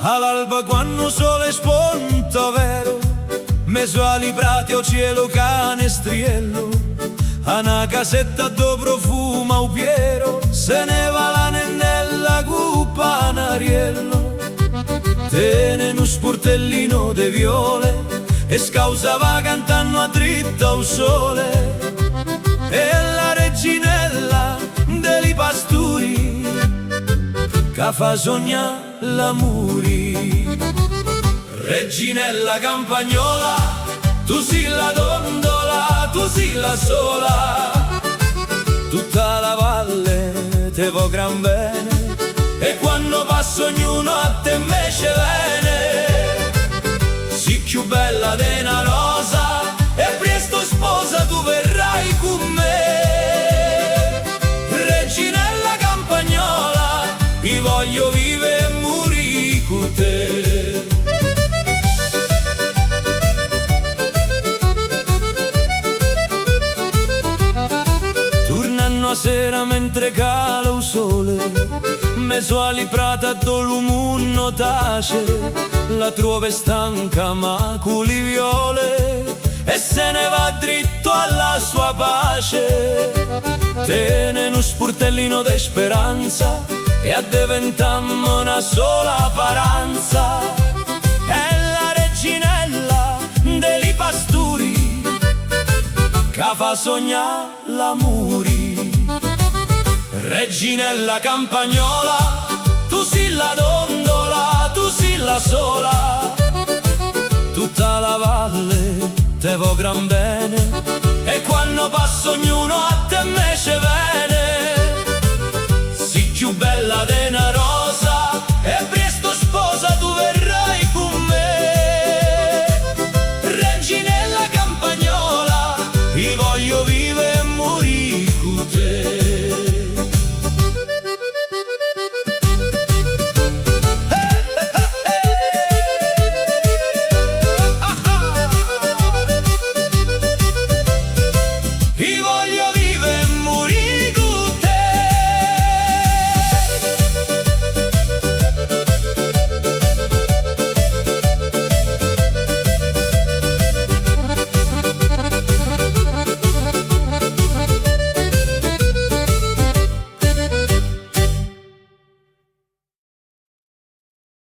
All'alba quando sole spunta vero, mezzo ali prati o cielo canestriello, a una casetta do profuma o Piero, se ne va la nennella cuppa Nariello. Tene uno sportellino de viole e scausava cantando a dritta al sole, e la reginella dei pasturi che fa sognare l'amuri. Reginella campagnola, tu sei la dondola, tu sei la sola, tutta la valle te vo gran bene, e quando passa ognuno a te invece viene. Sii più bella di una rosa e presto sposa tu verrai con me. Reginella campagnola, io voglio vivere e morire con te. Tornando a sera mentre cala il sole, mezzo ali prata dove l'umunno tace, la trova stanca ma con le viole, e se ne va dritto alla sua pace. Tiene uno sportellino di speranza e addiventiamo una sola paranza. È la reginella dei pasturi che fa sognare l'amuri. Reginella campagnola, tu sei la dondola, tu sei la sola,